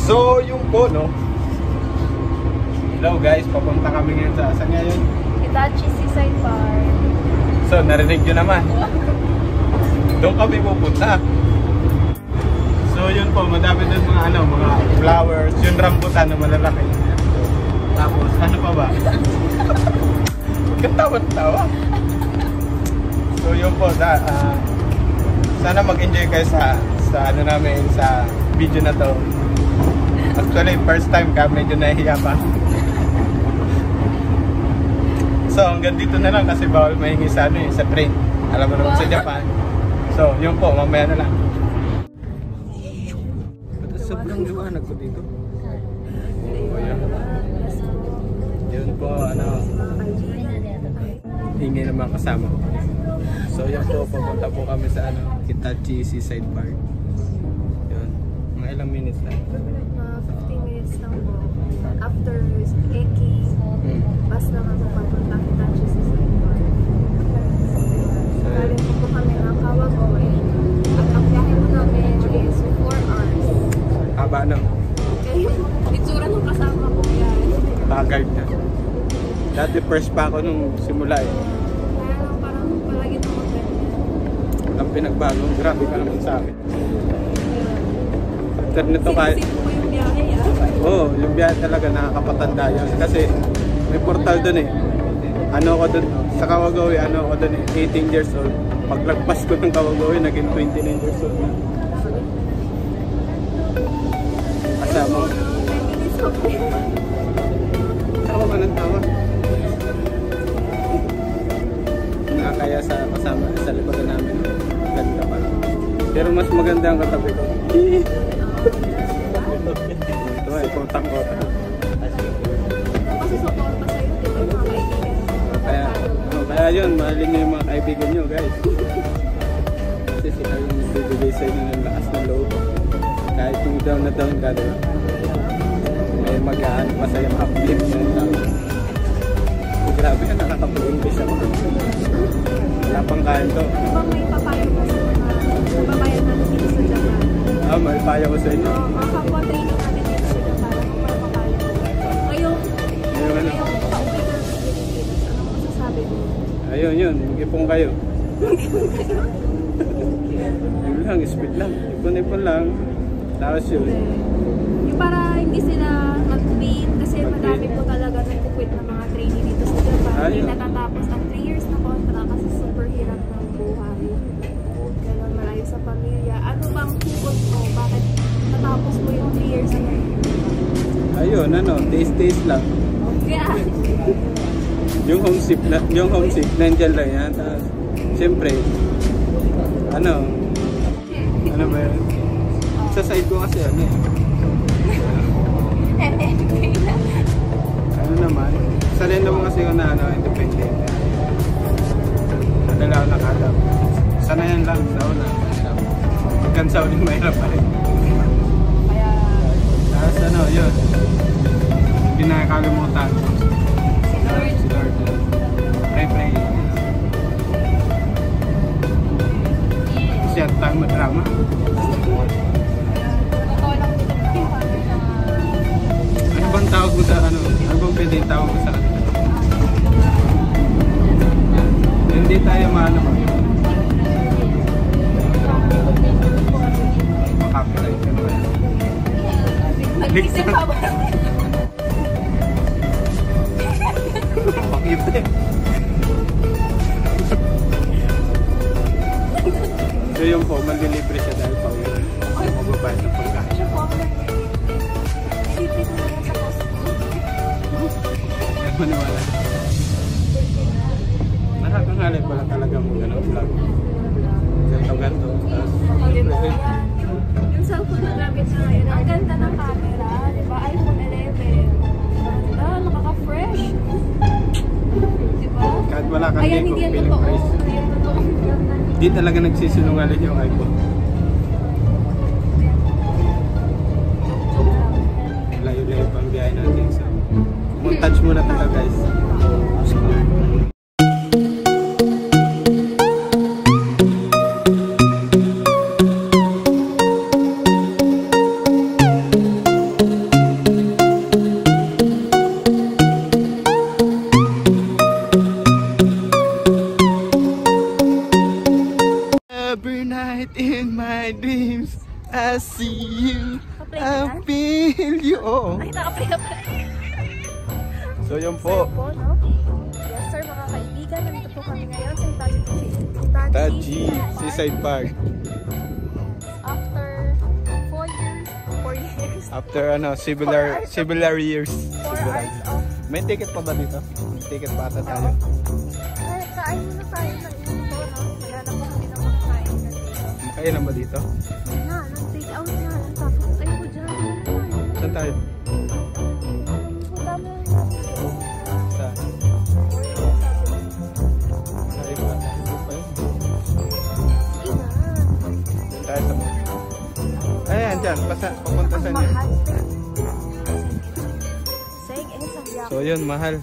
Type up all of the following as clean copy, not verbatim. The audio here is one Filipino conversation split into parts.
So, yung po, no? Hello guys, papunta kami ngayon sa saan ngayon? Hitachi Seaside Park. So, narinig nyo naman. Doon kami pupunta. So, yun po, madami doon mga ano, mga flowers, yung rambutan na malalaki. Tapos, ano pa ba? Katawa-tawa. So, yun po, sana mag-enjoy kayo sa ano namin, sa video na to. Actually, first time ka, medyo nahihiya pa. So, hanggang dito na lang kasi bawal mahingi sa ano sa train. Alam mo naman sa Japan. So, yun po, mamaya na lang. Sobrang liwanag ko dito. Oh, yun. Yun po, ano, hingi ng mga kasama ko. So, yun po, papunta po kami sa ano, Hitachi Seaside Park. Yun, mga ilang minutes lang. 15 minutes lang po. After Eki, bus lang ako papunta Hitachi Seaside Park. Galing po kami ng Kawagoe. At ang biyahe po namin is 4 hours. Haba na. Okay, itsura ng kasama ko yan. Haggard na. Dati first pa ako nung simula eh. Kaya lang parang palagi na mag-ganyan. Walang pinagbago. Grabe ka naman sa akin. After nito kahit... Sino po yung biyahe Oo, yung biyahe talaga nakakapatanda yun. Kasi may portal dun eh. Ano ako dun, sa Kawagoe, ano ako dun eh, 18 years old. Paglagpas ko ng Kawagoe, naging 29 years old na. Kasama. Tawa ka ng tawa. Nakakaya sa kasama sa likodan namin. Ganda pa. Pero mas maganda ang katabi ko. Ito ay kotang-kotang. Kasi support pa sa'yo dito mga kaibigan. Kaya yun, mahalin nyo yung mga kaibigan nyo guys. Kasi sila yung bibigay sa inyo ng lakas ng loob. Kahit yung down na down ka, diba? May mag-aan pa sa'yo, uplift nyo lang. Grabe ka, nakakapag-English ako. Wala pang kain to. Diba may papayo ko sa mga babayan natin dito sa Japan? May payo ko sa inyo. Mga kapwa training natin dito sa Japan. Ano pa papayo ko? Ngayong pauwi ka sa Pilipinas, anong masasabi mo? Ayun, yun. Mag-ipon kayo. Yun lang, speed lang. Ipon-ipon lang. Tapos yun. Yung para hindi sila mag-quit kasi madami po talaga nag-quit ng mga trainee dito sa Japan. Hindi natatapos ang 3 years na kontra kasi super hirap ng buhay. Ganun, malayo sa pamilya. Ano bang hukot mo? Bakit natapos mo yung 3 years na yun? Ayun, ano, taste lang. Yeah. Yung homesick, nandiyan lang yan. Tapos, siyempre, ano ba yun? Sa side ko kasi ano eh. Ano naman, salin naman kasi ko na ano, independent. Madala ako nakalap. Sanayan lang sa una. Hanggang sa uling mahirap pa rin. Tapos ano, yun. Pinakalimutan. Si Lord. Pray. Siya tayo madrama. Ano bang tawag mo sa ano? Ano bang pwede yung tawag mo sa ano? Hindi tayo maano ba? Makapilight ka naman. Mag-isip pa ba? Bakit eh? So yun po, malilibre siya dahil pa uwi. Magbabayad ng pagkain. Nilibre ko na lang sa cost. Maniwala. Nakakangalay pala talaga mo ganun vlog. Ganto. Yung cellphone na gamit na ngayon, ang ganda ng camera, di ba? iPhone 11. Ganda, nakaka-fresh. Di ba? Kahit wala kang Ayan, ligo, hindi yan feeling totoo. fresh. Hindi yan totoo. Hindi talaga nagsisinungaling yung iPhone. Layo-layo pang biyahe natin. So, montage muna talaga guys. see you, Pa-play I na? feel you. Oo. Ay, naka-play na pala. So yun So, po. no? Yes, sir, mga kaibigan. Nandito po kami ngayon sa Taji Seaside Park. After 4 years. After similar years. 4 hours of May ticket pa ba dito? May ticket pa ata tayo. kain muna tayo ng ito, no? Maghanap po kami ng mga kain na dito. Makailan ba dito? Na, nag-take out na. Tapos, ay po dyan. Saan tayo? Wala mo. Sa iba. Sige na. Tayo sa mga. Ayan, dyan. Papunta sa niya. So yun, mahal.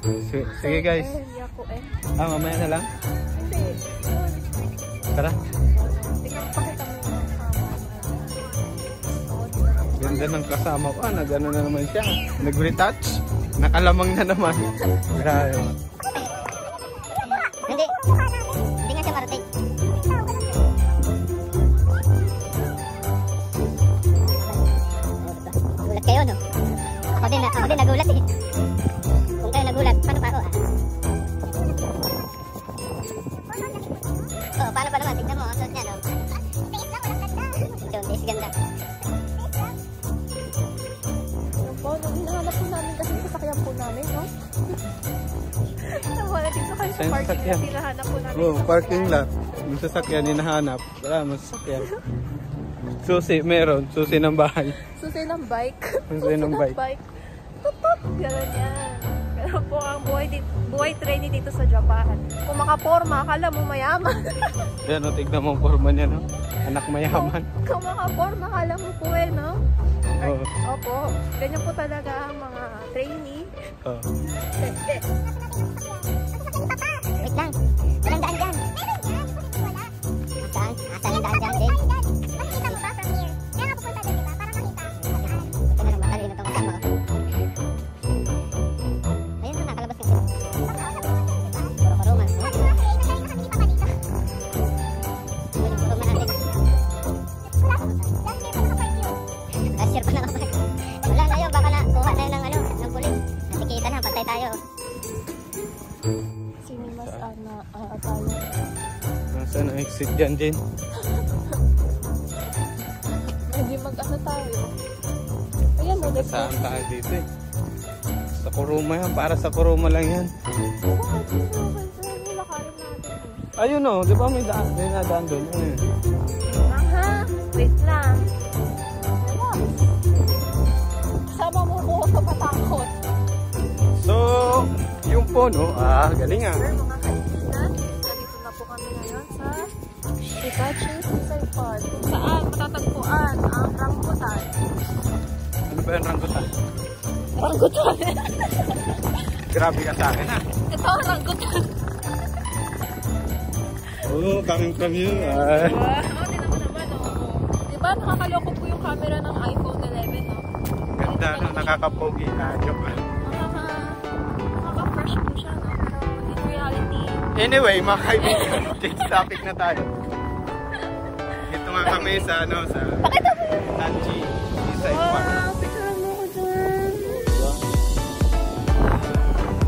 Sige guys. Mamaya na lang. Tara. Ganda ng kasama ko. Nag-ano na naman siya. Nag-retouch. Nakalamang na naman. Grabe. Hindi nga siya marating. Gulat kayo, no? Ako din nagulat eh. Kung kayo nagulat, paano pa ako ah? Oh, paano pa naman? Tignan mo, ang suot niya, no? Tiis ganda. Hinahanap po namin kasi sasakyan po namin, no? Wala dito kayo sa parking lot. Hinahanap po namin. Oh, parking lot. Yung sasakyan, hinahanap. Wala, mas sasakyan. Susi, meron. Susi ng bahay. Susi ng bike. Susi ng bike. Tutut! Gano'n yan. Pero po ang buhay trainee dito sa Japan. Kung makaporma, akala mo mayaman. Yan, tignan mo ang forma niya, no? Anak mayaman. Kung makaporma, akala mo puwel, no? Oo. Opo. Ganyan po talaga ang mga trainee. Oh. Wait lang. Walang daan dyan. Saan? Saan yung daan dyan, din? Makikita mo ba from here? Kaya nga pupunta doon, diba? Para makita. Ito na lang, matalino itong kasama ko. Ayun na, nakalabas kasi. Puro karuman. Karuman natin. Last year pa nakapark. Wala na yun, baka nakuha na yun ng pulis. Nasikita na, patay tayo. Sinimas tayo. Nasaan ang exit dyan, Jen? Hindi mag-ano tayo. Ayan, mo. Saan tayo dito eh? Sa Kuruma yan. Para sa Kuruma lang yan. Ayun o. Di ba may nadaan doon? Ayun. Lang ha? Wait lang. Sama mo ko sa matakot. So, yung po, no? Galing ah. Sir, mga kaibigan, nandito na po kami ngayon sa Hitachi Seaside Park. Kung saan matatagpuan ang rambutan. Ano ba yung ranggutan? Rambutan? Grabe ka sa akin ah. Ito ang rambutan. Oh, coming from you. Diba? Tingnan mo naman, diba nakakaloko po yung camera ng iPhone 11, no? Ganda, no? Nakakapogi na. Joke lang. Nakaka-fresh po siya, no? Pero in reality, Anyway, mga kaibigan, change topic na tayo. Ito nga kami sa, sa Taji Seaside Park. wow, picturean mo ko dyan.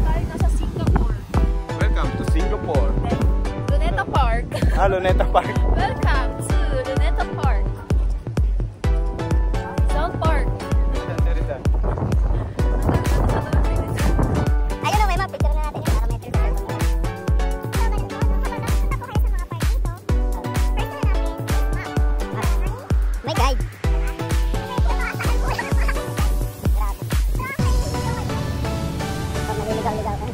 Tayo nasa Singapore. Welcome to Singapore. Luneta Park. Luneta Park. Welcome to Luneta Park. South Park. Ayun o, may mga picture na natin yun. Para may picture. May guide. Maliligaw-ligaw ka.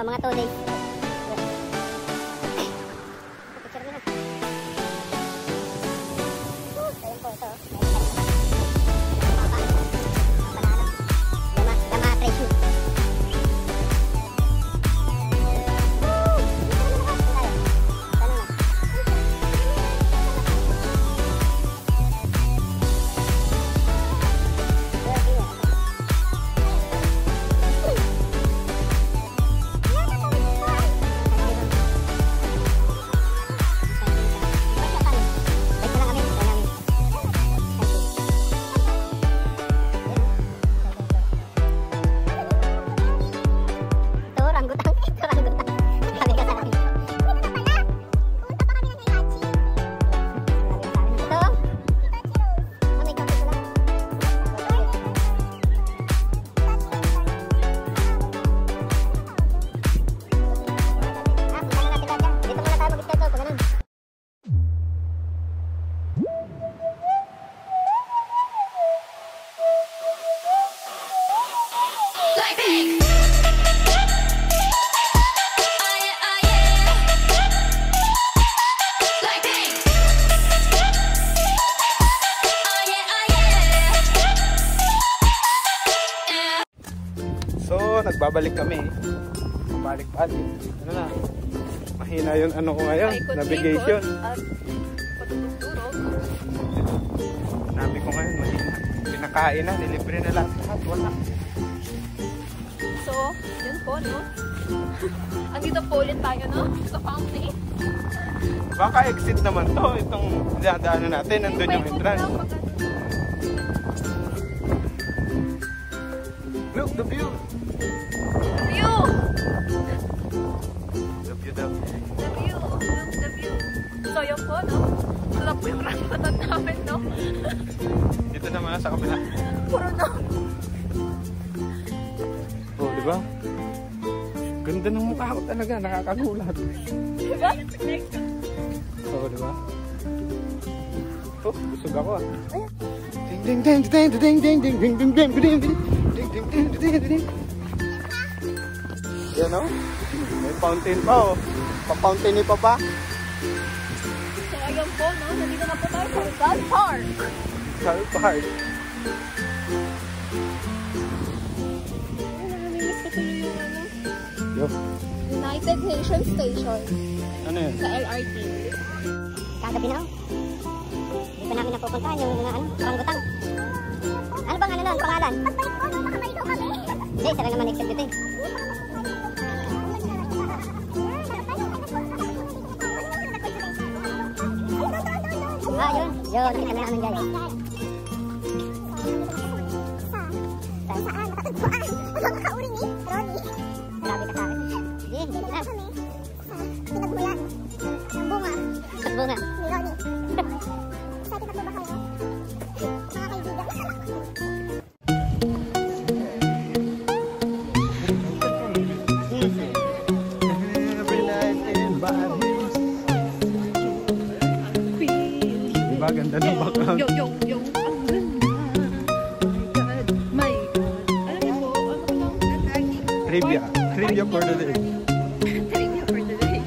Mga 2 days. babalik kami. Balik-balik. Ano na? Mahina yung ano ko ngayon, navigation. At patutulog. Sinabi ko ngayon, mahina. Pinakain na, nilibre na lahat. Wala. So, yun po, no? Andito po ulit tayo, no? Sa fountain. Baka exit naman to. Itong dadaanan natin, nandun yung entrance. Look, the view! View! The view, the view. The view! Look, the view! So, yun po, no? Sarap po yung rambutan namin, no? Dito naman sa kabila. Puro no. Oh, di ba? Ganda ng mukha ko talaga, nakakagulat. Diba? Oo, di ba? Oh, busog ako ah. Ding ding ding ding ding ding ding ding ding ding ding ding ding ding ding ding. Yan oh. May fountain pa oh. Pa-fountain ni Papa. So, ayun po, no? Nandito na po tayo sa Rizal Park. Rizal Park. Namimiss ko tuloy yung ano? Yo. United Nations Station Ano yun? sa LRT. Kagabi na, oh. Dito namin napupuntahan yung mga ano, orangutang. Ano bang ano nun, pangalan? Pagbalik ko, baka maligo kami. Hindi, sila naman exit dito eh. Ah, yun. Yun, kita na namin guys. Saan? Makatagpuan. Walang makauring eh, Ronnie. Grabe ka sa akin. Sige, hindi na. Pinagmulan. Ang bunga. Ang bunga. Ni Ronnie. Sa atin ba kayo? Mga kaibigan. Diba, ganda ng background. Yung, ang ganda. My God. Alam niyo po, ano ko lang? Trivia. Trivia for the day. Trivia for the day.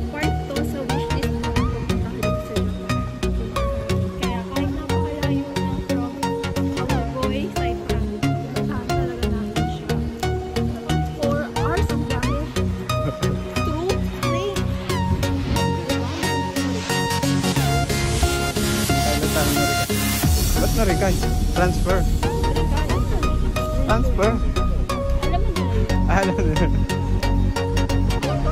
Part 2 sa wishlist ko pupunta dito sa Japan. Kaya kahit napakalayo from Hawaii, Saipan, pupuntahan talaga namin siya. 4 hours ang biyahe. Through train. Ba't na-recan? Transfer. Transfer. Alam mo nila yun? Alam na.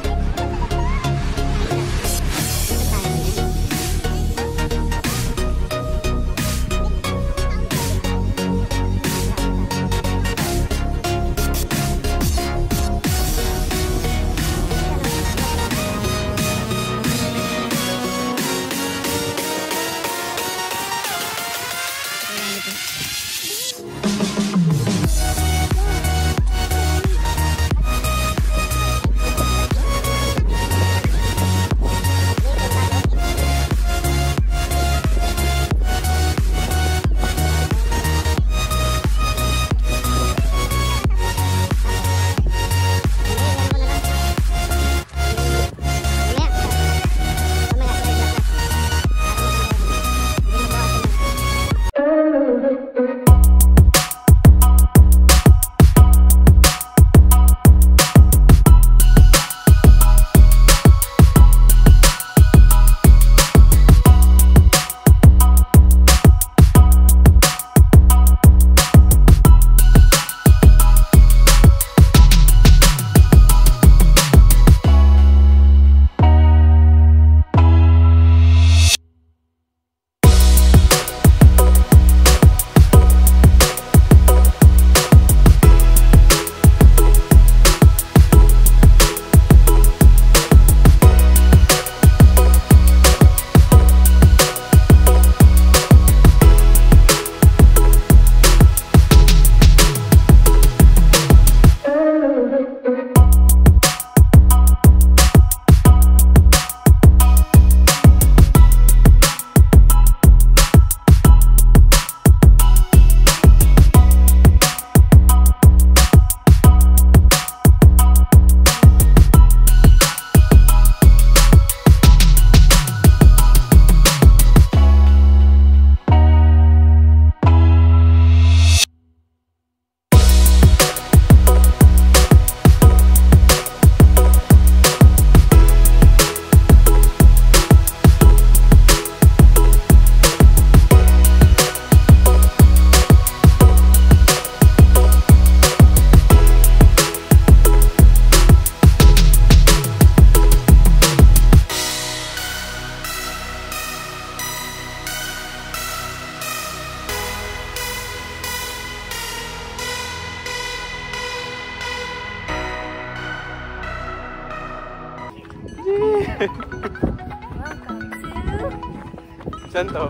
Saan to?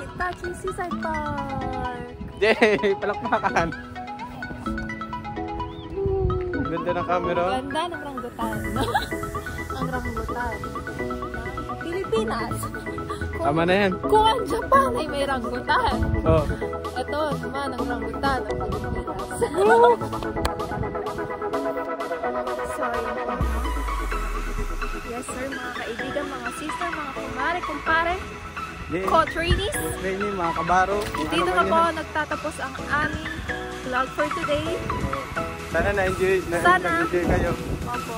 Hitachi Seaside Park. Yay! Palakpakan! Ang ganda ng camera. Ganda ng ranggutan. Ang ranggutan. Pilipinas. Tama na yan. Kung ang Japan ay may ranggutan. Oh. Ito naman ang ranggutan ng Pilipinas. So, yun po. Yes sir, mga kaibigan, mga sister, mga kumare, kumpare, Yay! co-trainees. Training, mga kabaro. kung Dito ano na man po yan. nagtatapos ang aming vlog for today. Sana na-enjoy Sana. kayo. Opo.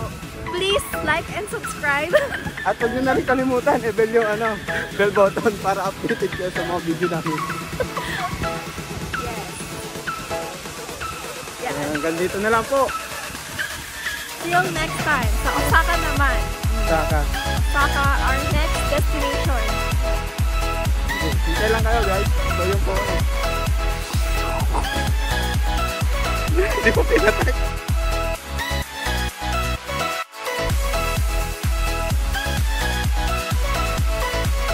Please like and subscribe. At huwag nyo na rin kalimutan, i-bell yung bell button para updated kayo sa mga video namin. Yes. Yeah. Hanggang dito na lang po. See you next time. Sa Osaka naman. Saka. Osaka, our next destination. Hintay lang kayo guys. Ito yung po. Hindi mo pinatay.